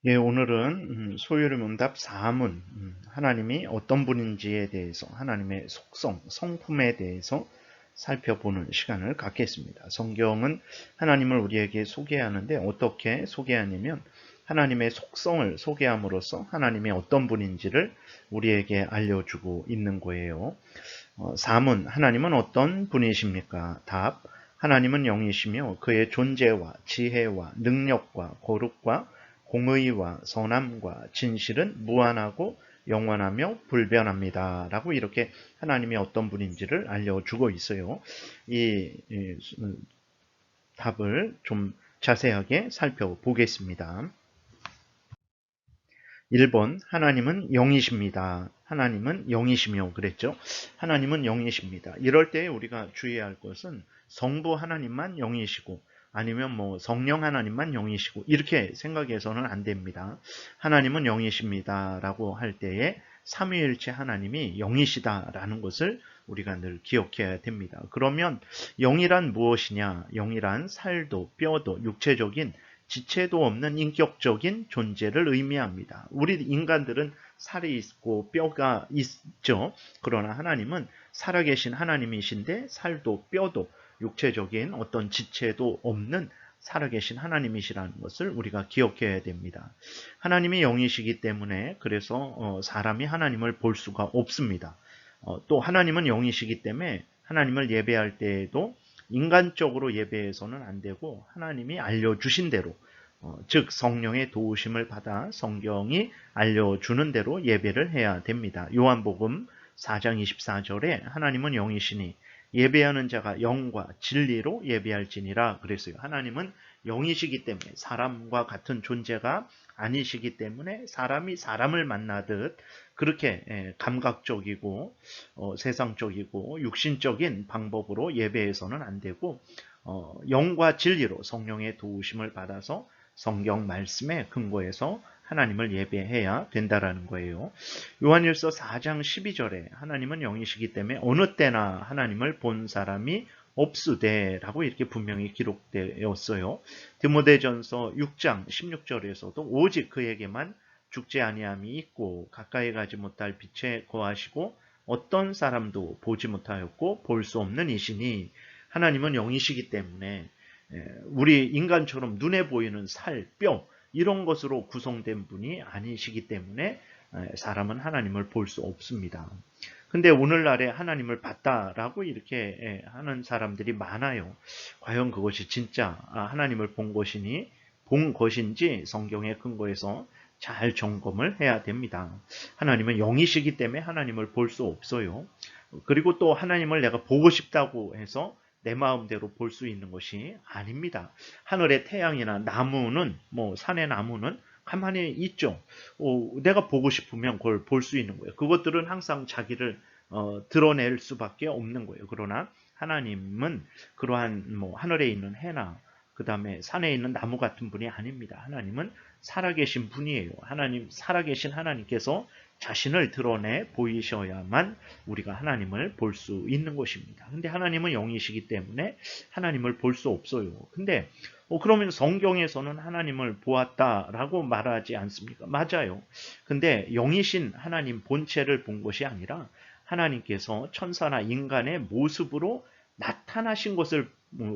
예, 오늘은 소요리 문답 4문, 하나님이 어떤 분인지에 대해서, 하나님의 속성, 성품에 대해서 살펴보는 시간을 갖겠습니다. 성경은 하나님을 우리에게 소개하는데 어떻게 소개하냐면 하나님의 속성을 소개함으로써 하나님이 어떤 분인지를 우리에게 알려주고 있는 거예요. 4문, 하나님은 어떤 분이십니까? 답, 하나님은 영이시며 그의 존재와 지혜와 능력과 거룩과 공의와 선함과 진실은 무한하고 영원하며 불변합니다. 라고 이렇게 하나님이 어떤 분인지를 알려주고 있어요. 이 답을 좀 자세하게 살펴보겠습니다. 1번, 하나님은 영이십니다. 하나님은 영이시며 그랬죠. 하나님은 영이십니다. 이럴 때 우리가 주의해야 할 것은 성부 하나님만 영이시고 아니면 성령 하나님만 영이시고 이렇게 생각해서는 안 됩니다. 하나님은 영이십니다 라고 할 때에 삼위일체 하나님이 영이시다라는 것을 우리가 늘 기억해야 됩니다. 그러면 영이란 무엇이냐? 영이란 살도 뼈도 육체적인 지체도 없는 인격적인 존재를 의미합니다. 우리 인간들은 살이 있고 뼈가 있죠. 그러나 하나님은 살아계신 하나님이신데 살도 뼈도 육체적인 어떤 지체도 없는 살아계신 하나님이시라는 것을 우리가 기억해야 됩니다. 하나님이 영이시기 때문에 그래서 사람이 하나님을 볼 수가 없습니다. 또 하나님은 영이시기 때문에 하나님을 예배할 때에도 인간적으로 예배해서는 안 되고 하나님이 알려주신 대로 즉 성령의 도우심을 받아 성경이 알려주는 대로 예배를 해야 됩니다. 요한복음 4장 24절에 하나님은 영이시니 예배하는 자가 영과 진리로 예배할지니라 그랬어요. 하나님은 영이시기 때문에 사람과 같은 존재가 아니시기 때문에 사람이 사람을 만나듯 그렇게 감각적이고 세상적이고 육신적인 방법으로 예배해서는 안 되고 영과 진리로 성령의 도우심을 받아서 성경 말씀에 근거해서 하나님을 예배해야 된다라는 거예요. 요한일서 4장 12절에 하나님은 영이시기 때문에 어느 때나 하나님을 본 사람이 없으되 라고 이렇게 분명히 기록되었어요. 디모데전서 6장 16절에서도 오직 그에게만 죽지 아니함이 있고 가까이 가지 못할 빛에 거하시고 어떤 사람도 보지 못하였고 볼 수 없는 이시니 하나님은 영이시기 때문에 우리 인간처럼 눈에 보이는 살, 뼈 이런 것으로 구성된 분이 아니시기 때문에 사람은 하나님을 볼 수 없습니다. 근데 오늘날에 하나님을 봤다라고 이렇게 하는 사람들이 많아요. 과연 그것이 진짜 하나님을 본 것인지 성경에 근거해서 잘 점검을 해야 됩니다. 하나님은 영이시기 때문에 하나님을 볼 수 없어요. 그리고 또 하나님을 내가 보고 싶다고 해서 내 마음대로 볼 수 있는 것이 아닙니다. 하늘의 태양이나 나무는 산의 나무는 가만히 있죠. 내가 보고 싶으면 그걸 볼 수 있는 거예요. 그것들은 항상 자기를 드러낼 수밖에 없는 거예요. 그러나 하나님은 그러한 하늘에 있는 해나 그 다음에 산에 있는 나무 같은 분이 아닙니다. 하나님은 살아계신 분이에요. 살아계신 하나님께서 자신을 드러내 보이셔야만 우리가 하나님을 볼 수 있는 것입니다. 근데 하나님은 영이시기 때문에 하나님을 볼 수 없어요. 근데 그러면 성경에서는 하나님을 보았다라고 말하지 않습니까? 맞아요. 근데 영이신 하나님 본체를 본 것이 아니라 하나님께서 천사나 인간의 모습으로 나타나신 것을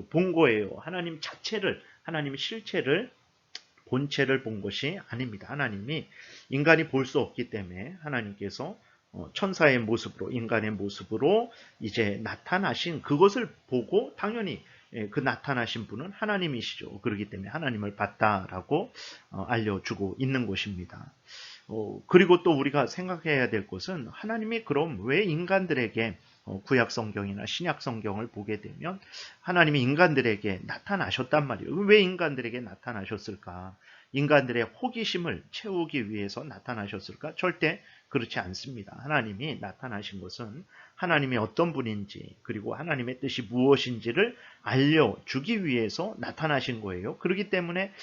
본 거예요. 하나님 자체를, 하나님 실체를 본체를 본 것이 아닙니다. 하나님이 인간이 볼 수 없기 때문에 하나님께서 천사의 모습으로 인간의 모습으로 이제 나타나신 그것을 보고 당연히 그 나타나신 분은 하나님이시죠. 그렇기 때문에 하나님을 봤다라고 알려주고 있는 것입니다. 그리고 또 우리가 생각해야 될 것은 하나님이 그럼 왜 인간들에게 구약 성경이나 신약 성경을 보게 되면 하나님이 인간들에게 나타나셨단 말이에요. 왜 인간들에게 나타나셨을까? 인간들의 호기심을 채우기 위해서 나타나셨을까? 절대 그렇지 않습니다. 하나님이 나타나신 것은 하나님이 어떤 분인지 그리고 하나님의 뜻이 무엇인지를 알려주기 위해서 나타나신 거예요. 그렇기 때문에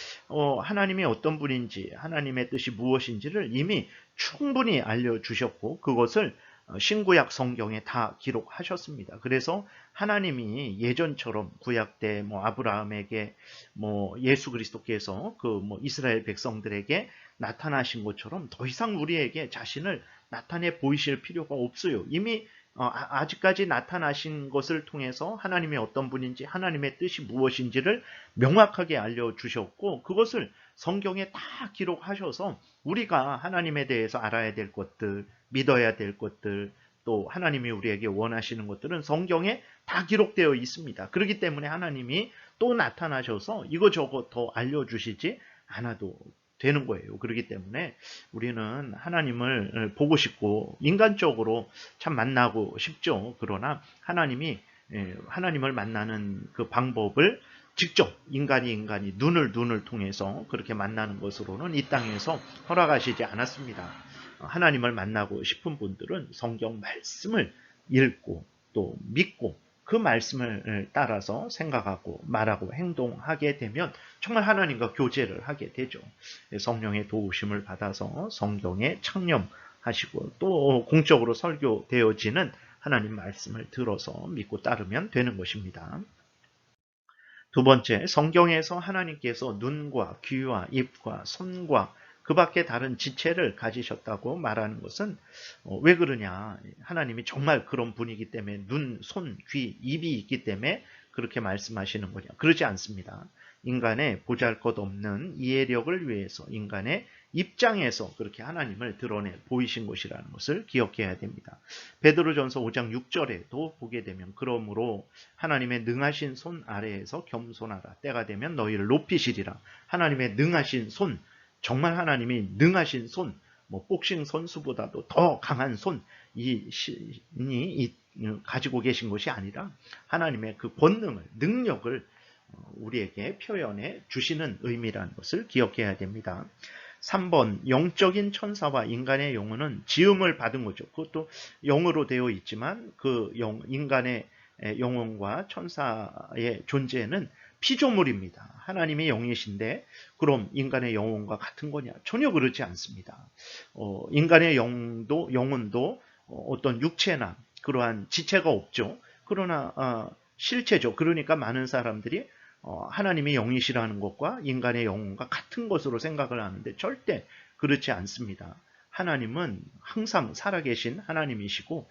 하나님이 어떤 분인지 하나님의 뜻이 무엇인지를 이미 충분히 알려주셨고 그것을 신구약 성경에 다 기록하셨습니다. 그래서 하나님이 예전처럼 구약 때 뭐 아브라함에게 뭐 예수 그리스도께서 그 뭐 이스라엘 백성들에게 나타나신 것처럼 더 이상 우리에게 자신을 나타내 보이실 필요가 없어요. 이미 아직까지 나타나신 것을 통해서 하나님이 어떤 분인지 하나님의 뜻이 무엇인지를 명확하게 알려주셨고 그것을 성경에 다 기록하셔서 우리가 하나님에 대해서 알아야 될 것들, 믿어야 될 것들, 또 하나님이 우리에게 원하시는 것들은 성경에 다 기록되어 있습니다. 그렇기 때문에 하나님이 또 나타나셔서 이거저거 더 알려주시지 않아도 되는 거예요. 그렇기 때문에 우리는 하나님을 보고 싶고 인간적으로 참 만나고 싶죠. 그러나 하나님을 만나는 그 방법을 직접 인간이 눈을 통해서 그렇게 만나는 것으로는 이 땅에서 허락하시지 않았습니다. 하나님을 만나고 싶은 분들은 성경 말씀을 읽고 또 믿고 그 말씀을 따라서 생각하고 말하고 행동하게 되면 정말 하나님과 교제를 하게 되죠. 성령의 도우심을 받아서 성경에 창념하시고 또 공적으로 설교되어지는 하나님 말씀을 들어서 믿고 따르면 되는 것입니다. 두 번째, 성경에서 하나님께서 눈과 귀와 입과 손과 그 밖에 다른 지체를 가지셨다고 말하는 것은 왜 그러냐. 하나님이 정말 그런 분이기 때문에 눈, 손, 귀, 입이 있기 때문에 그렇게 말씀하시는 거냐. 그러지 않습니다. 인간의 보잘것없는 이해력을 위해서 인간의 입장에서 그렇게 하나님을 드러내 보이신 것이라는 것을 기억해야 됩니다. 베드로전서 5장 6절에도 보게 되면 그러므로 하나님의 능하신 손 아래에서 겸손하라. 때가 되면 너희를 높이시리라. 하나님의 능하신 손, 정말 하나님이 능하신 손, 뭐 복싱 선수보다도 더 강한 손, 이 신이 가지고 계신 것이 아니라 하나님의 그 권능을, 능력을 우리에게 표현해 주시는 의미라는 것을 기억해야 됩니다. 3번, 영적인 천사와 인간의 영혼은 지음을 받은 거죠. 그것도 영으로 되어 있지만 그 인간의 영혼과 천사의 존재는 피조물입니다. 하나님의 영이신데 그럼 인간의 영혼과 같은 거냐? 전혀 그렇지 않습니다. 인간의 영혼도 어떤 육체나 그러한 지체가 없죠. 그러나 실체죠. 그러니까 많은 사람들이 하나님의 영이시라는 것과 인간의 영혼과 같은 것으로 생각을 하는데 절대 그렇지 않습니다. 하나님은 항상 살아계신 하나님이시고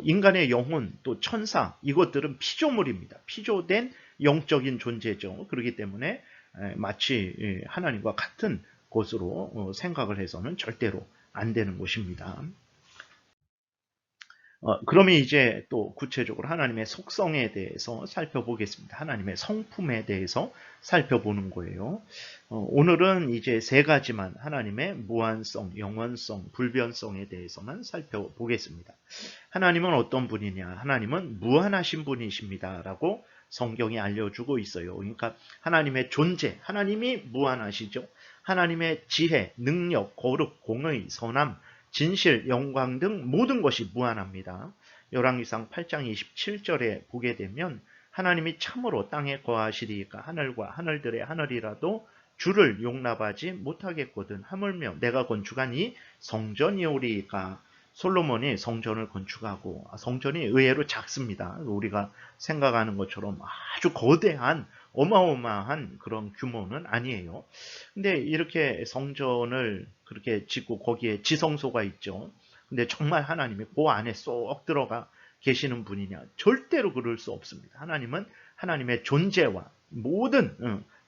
인간의 영혼 또 천사 이것들은 피조물입니다. 피조된 영적인 존재죠. 그렇기 때문에 마치 하나님과 같은 것으로 생각을 해서는 절대로 안 되는 것입니다. 그러면 이제 또 구체적으로 하나님의 속성에 대해서 살펴보겠습니다. 하나님의 성품에 대해서 살펴보는 거예요. 오늘은 이제 세 가지만 하나님의 무한성, 영원성, 불변성에 대해서만 살펴보겠습니다. 하나님은 어떤 분이냐? 하나님은 무한하신 분이십니다. 라고 성경이 알려주고 있어요. 그러니까 하나님의 존재, 하나님이 무한하시죠. 하나님의 지혜, 능력, 거룩, 공의, 선함, 진실, 영광 등 모든 것이 무한합니다. 열왕기상 8장 27절에 보게 되면 하나님이 참으로 땅에 거하시리이까 하늘과 하늘들의 하늘이라도 주를 용납하지 못하겠거든 하물며 내가 건축한 이 성전이오리이까. 솔로몬이 성전을 건축하고 성전이 의외로 작습니다. 우리가 생각하는 것처럼 아주 거대한 어마어마한 그런 규모는 아니에요. 근데 이렇게 성전을 그렇게 짓고 거기에 지성소가 있죠. 근데 정말 하나님이 그 안에 쏙 들어가 계시는 분이냐? 절대로 그럴 수 없습니다. 하나님은 하나님의 존재와 모든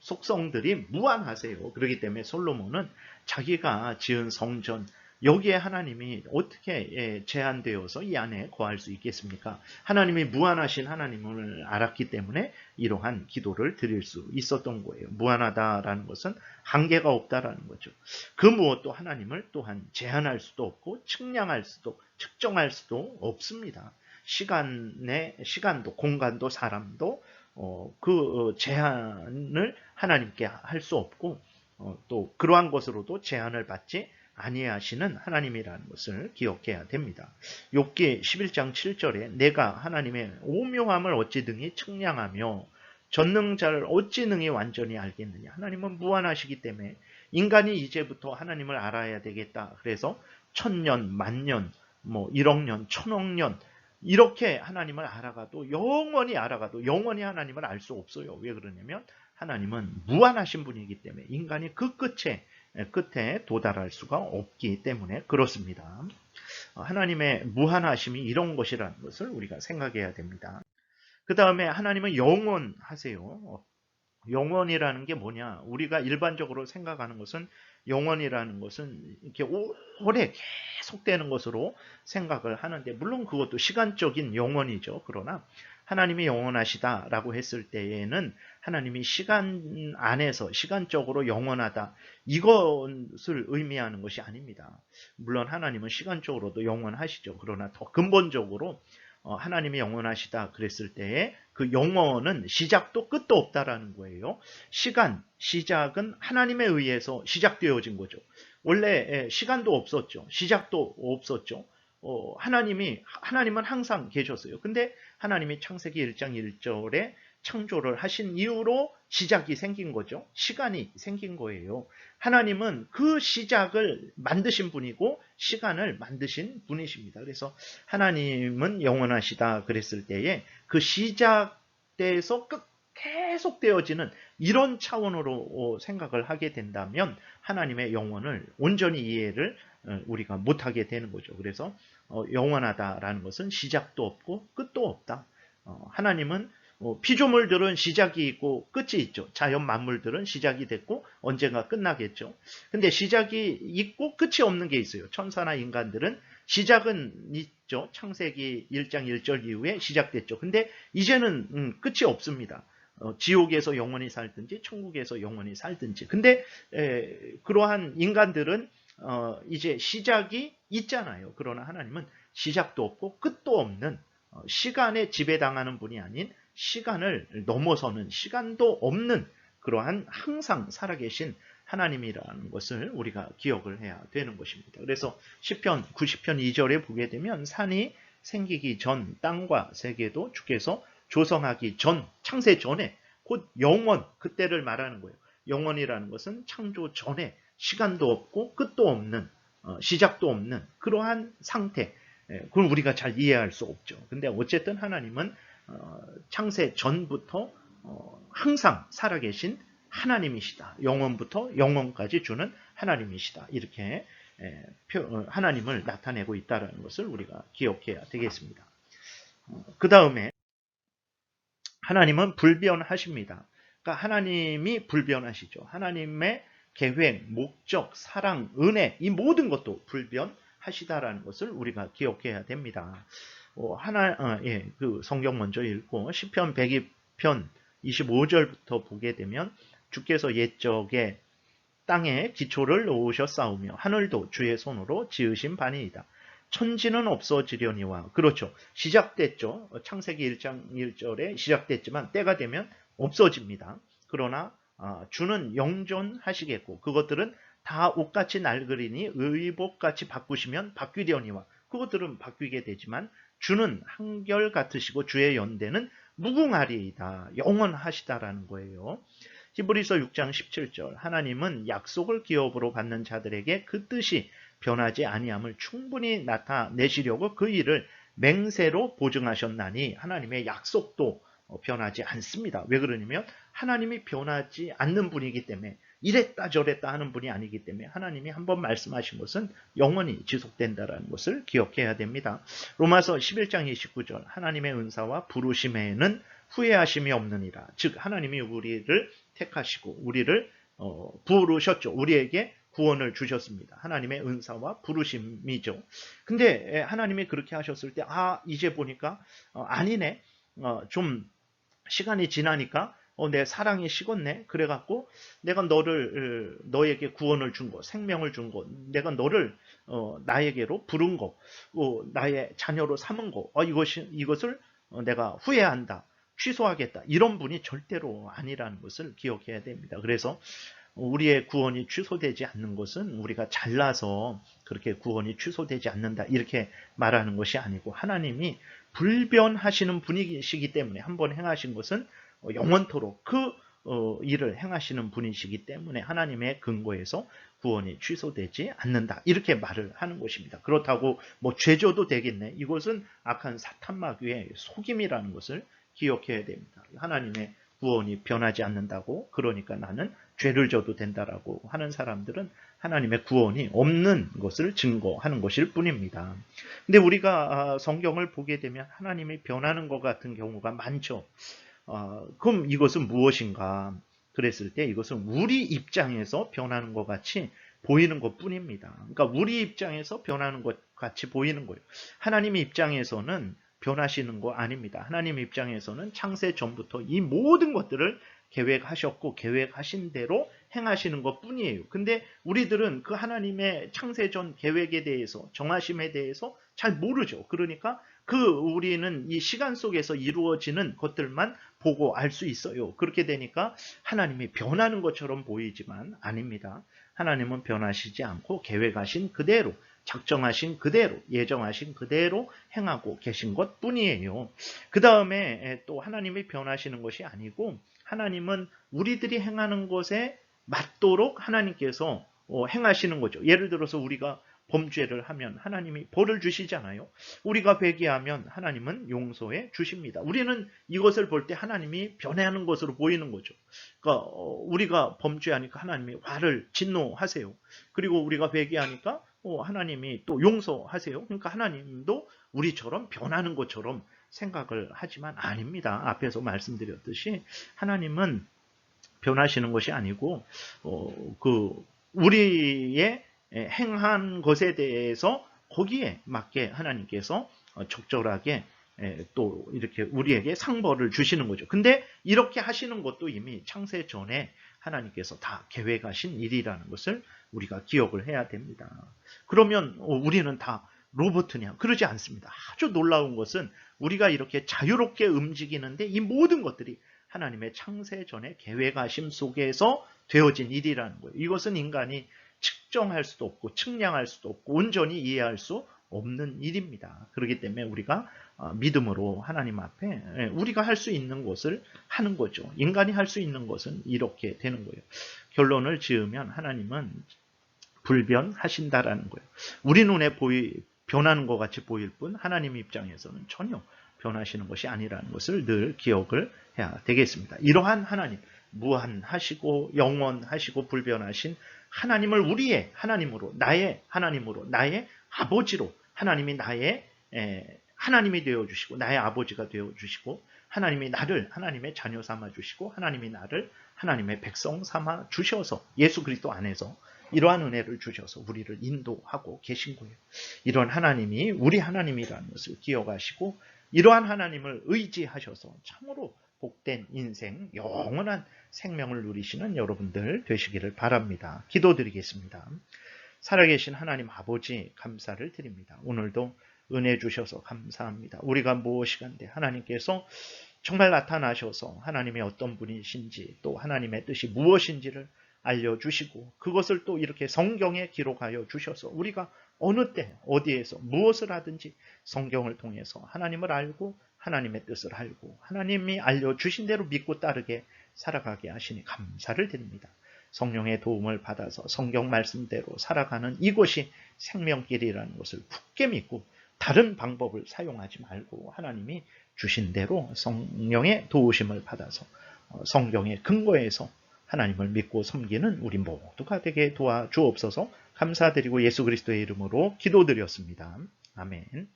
속성들이 무한하세요. 그렇기 때문에 솔로몬은 자기가 지은 성전 여기에 하나님이 어떻게 제한되어서 이 안에 거할 수 있겠습니까? 하나님이 무한하신 하나님을 알았기 때문에 이러한 기도를 드릴 수 있었던 거예요. 무한하다라는 것은 한계가 없다라는 거죠. 그 무엇도 하나님을 또한 제한할 수도 없고 측량할 수도 측정할 수도 없습니다. 시간도 공간도 사람도 그 제한을 하나님께 할 수 없고 또 그러한 것으로도 제한을 받지 아니하시는 하나님이라는 것을 기억해야 됩니다. 욥기 11장 7절에 내가 하나님의 오묘함을 어찌 능히 측량하며 전능자를 어찌 능히 완전히 알겠느냐. 하나님은 무한하시기 때문에 인간이 이제부터 하나님을 알아야 되겠다. 그래서 천년, 만년 뭐 1억 년, 1000억 년 이렇게 하나님을 알아가도 영원히 하나님을 알 수 없어요. 왜 그러냐면 하나님은 무한하신 분이기 때문에 인간이 그 끝에 도달할 수가 없기 때문에 그렇습니다. 하나님의 무한하심이 이런 것이라는 것을 우리가 생각해야 됩니다. 그 다음에 하나님은 영원하세요. 영원이라는 게 뭐냐? 우리가 일반적으로 생각하는 것은 영원이라는 것은 이렇게 오래 계속되는 것으로 생각을 하는데, 물론 그것도 시간적인 영원이죠. 그러나 하나님이 영원하시다라고 했을 때에는 하나님이 시간 안에서 시간적으로 영원하다 이것을 의미하는 것이 아닙니다. 물론 하나님은 시간적으로도 영원하시죠. 그러나 더 근본적으로 하나님이 영원하시다 그랬을 때에 그 영원은 시작도 끝도 없다라는 거예요. 시작은 하나님에 의해서 시작되어진 거죠. 원래 시간도 없었죠. 시작도 없었죠. 하나님은 항상 계셨어요. 근데 하나님이 창세기 1장 1절에 창조를 하신 이후로 시작이 생긴 거죠. 시간이 생긴 거예요. 하나님은 그 시작을 만드신 분이고 시간을 만드신 분이십니다. 그래서 하나님은 영원하시다 그랬을 때에 그 시작돼서 계속 되어지는 이런 차원으로 생각을 하게 된다면 하나님의 영원을 온전히 이해를 우리가 못하게 되는 거죠. 그래서 영원하다라는 것은 시작도 없고 끝도 없다. 하나님은 피조물들은 시작이 있고 끝이 있죠. 자연 만물들은 시작이 됐고 언젠가 끝나겠죠. 근데 시작이 있고 끝이 없는 게 있어요. 천사나 인간들은 시작은 있죠. 창세기 1장 1절 이후에 시작됐죠. 근데 이제는 끝이 없습니다. 지옥에서 영원히 살든지 천국에서 영원히 살든지. 근데 그러한 인간들은 이제 시작이 있잖아요. 그러나 하나님은 시작도 없고 끝도 없는 시간에 지배당하는 분이 아닌 시간을 넘어서는 시간도 없는 그러한 항상 살아계신 하나님이라는 것을 우리가 기억을 해야 되는 것입니다. 그래서 시편 90편 2절에 보게 되면 산이 생기기 전 땅과 세계도 주께서 조성하기 전 창세 전에 곧 영원 그때를 말하는 거예요. 영원이라는 것은 창조 전에 시간도 없고 끝도 없는 시작도 없는 그러한 상태. 그걸 우리가 잘 이해할 수 없죠. 근데 어쨌든 하나님은 창세 전부터 항상 살아계신 하나님이시다. 영원부터 영원까지 주는 하나님이시다. 이렇게 하나님을 나타내고 있다는 것을 우리가 기억해야 되겠습니다. 그 다음에 하나님은 불변하십니다. 그러니까 하나님이 불변하시죠. 하나님의 계획, 목적, 사랑, 은혜 이 모든 것도 불변하시다라는 것을 우리가 기억해야 됩니다. 그 성경 먼저 읽고 시편 102편 25절부터 보게 되면 주께서 옛적에 땅에 기초를 놓으셨사오며 하늘도 주의 손으로 지으신 바니이다. 천지는 없어지려니와 그렇죠. 시작됐죠. 창세기 1장 1절에 시작됐지만 때가 되면 없어집니다. 그러나 주는 영존하시겠고 그것들은 다 옷같이 낡으리니 의복같이 바꾸시면 바뀌려니와 그것들은 바뀌게 되지만 주는 한결같으시고 주의 연대는 무궁하리이다. 영원하시다라는 거예요. 히브리서 6장 17절 하나님은 약속을 기업으로 받는 자들에게 그 뜻이 변하지 아니함을 충분히 나타내시려고 그 일을 맹세로 보증하셨나니 하나님의 약속도 변하지 않습니다. 왜 그러냐면 하나님이 변하지 않는 분이기 때문에 이랬다 저랬다 하는 분이 아니기 때문에 하나님이 한번 말씀하신 것은 영원히 지속된다는 것을 기억해야 됩니다. 로마서 11장 29절 하나님의 은사와 부르심에는 후회하심이 없느니라. 즉 하나님이 우리를 택하시고 우리를 부르셨죠. 우리에게 구원을 주셨습니다. 하나님의 은사와 부르심이죠. 근데 하나님이 그렇게 하셨을 때 이제 보니까 아니네. 좀 시간이 지나니까 내 사랑이 식었네. 그래갖고 내가 너에게 구원을 준 거, 생명을 준 거, 내가 너를 나에게로 부른 거, 나의 자녀로 삼은 거, 이것을 내가 후회한다. 취소하겠다. 이런 분이 절대로 아니라는 것을 기억해야 됩니다. 그래서 우리의 구원이 취소되지 않는 것은 우리가 잘나서 그렇게 구원이 취소되지 않는다. 이렇게 말하는 것이 아니고 하나님이 불변하시는 분이시기 때문에 한번 행하신 것은 영원토록 그 일을 행하시는 분이시기 때문에 하나님의 근거에서 구원이 취소되지 않는다. 이렇게 말을 하는 것입니다. 그렇다고 뭐 죄져도 되겠네. 이것은 악한 사탄 마귀의 속임이라는 것을 기억해야 됩니다. 하나님의 구원이 변하지 않는다고, 그러니까 나는 죄를 져도 된다라고 하는 사람들은 하나님의 구원이 없는 것을 증거하는 것일 뿐입니다. 근데 우리가 성경을 보게 되면 하나님이 변하는 것 같은 경우가 많죠. 그럼 이것은 무엇인가? 그랬을 때 이것은 우리 입장에서 변하는 것 같이 보이는 것 뿐입니다. 그러니까 우리 입장에서 변하는 것 같이 보이는 거예요. 하나님의 입장에서는 변하시는 거 아닙니다. 하나님 입장에서는 창세 전부터 이 모든 것들을 계획하셨고 계획하신 대로 행하시는 것 뿐이에요. 근데 우리들은 그 하나님의 창세 전 계획에 대해서, 정하심에 대해서 잘 모르죠. 그러니까 우리는 이 시간 속에서 이루어지는 것들만 보고 알 수 있어요. 그렇게 되니까 하나님이 변하는 것처럼 보이지만 아닙니다. 하나님은 변하시지 않고 계획하신 그대로, 작정하신 그대로, 예정하신 그대로 행하고 계신 것 뿐이에요. 그 다음에 또 하나님이 변하시는 것이 아니고, 하나님은 우리들이 행하는 것에 맞도록 하나님께서 행하시는 거죠. 예를 들어서 우리가 범죄를 하면 하나님이 벌을 주시잖아요. 우리가 회개하면 하나님은 용서해 주십니다. 우리는 이것을 볼 때 하나님이 변해하는 것으로 보이는 거죠. 그러니까 우리가 범죄하니까 하나님이 화를 진노하세요. 그리고 우리가 회개하니까 하나님이 또 용서하세요. 그러니까 하나님도 우리처럼 변하는 것처럼 생각을 하지만 아닙니다. 앞에서 말씀드렸듯이 하나님은 변하시는 것이 아니고 우리의 행한 것에 대해서 거기에 맞게 하나님께서 적절하게 또 이렇게 우리에게 상벌을 주시는 거죠. 근데 이렇게 하시는 것도 이미 창세 전에 하나님께서 다 계획하신 일이라는 것을 우리가 기억을 해야 됩니다. 그러면 우리는 다 로봇이냐? 그러지 않습니다. 아주 놀라운 것은 우리가 이렇게 자유롭게 움직이는데 이 모든 것들이 하나님의 창세 전에 계획하심 속에서 되어진 일이라는 거예요. 이것은 인간이 측정할 수도 없고 측량할 수도 없고 온전히 이해할 수 없는 일입니다. 그렇기 때문에 우리가 믿음으로 하나님 앞에 우리가 할 수 있는 것을 하는 거죠. 인간이 할 수 있는 것은 이렇게 되는 거예요. 결론을 지으면 하나님은 불변하신다라는 거예요. 우리 눈에 변하는 것 같이 보일 뿐 하나님 입장에서는 전혀 변하시는 것이 아니라는 것을 늘 기억을 해야 되겠습니다. 이러한 하나님, 무한하시고 영원하시고 불변하신 하나님을 우리의 하나님으로, 나의 하나님으로, 나의 아버지로, 하나님이 나의 하나님이 되어주시고 나의 아버지가 되어주시고 하나님이 나를 하나님의 자녀 삼아 주시고 하나님이 나를 하나님의 백성 삼아 주셔서 예수 그리스도 안에서 이러한 은혜를 주셔서 우리를 인도하고 계신 거예요. 이런 하나님이 우리 하나님이라는 것을 기억하시고 이러한 하나님을 의지하셔서 참으로 복된 인생, 영원한 생명을 누리시는 여러분들 되시기를 바랍니다. 기도드리겠습니다. 살아계신 하나님 아버지 감사를 드립니다. 오늘도 은혜 주셔서 감사합니다. 우리가 무엇이간데 하나님께서 정말 나타나셔서 하나님의 어떤 분이신지 또 하나님의 뜻이 무엇인지를 알려주시고 그것을 또 이렇게 성경에 기록하여 주셔서 우리가 어느 때 어디에서 무엇을 하든지 성경을 통해서 하나님을 알고 하나님의 뜻을 알고 하나님이 알려주신 대로 믿고 따르게 살아가게 하시니 감사를 드립니다. 성령의 도움을 받아서 성경 말씀대로 살아가는 이것이 생명길이라는 것을 굳게 믿고 다른 방법을 사용하지 말고 하나님이 주신 대로 성령의 도우심을 받아서 성경의 근거에서 하나님을 믿고 섬기는 우리 모두가 되게 도와주옵소서. 감사드리고 예수 그리스도의 이름으로 기도드렸습니다. 아멘.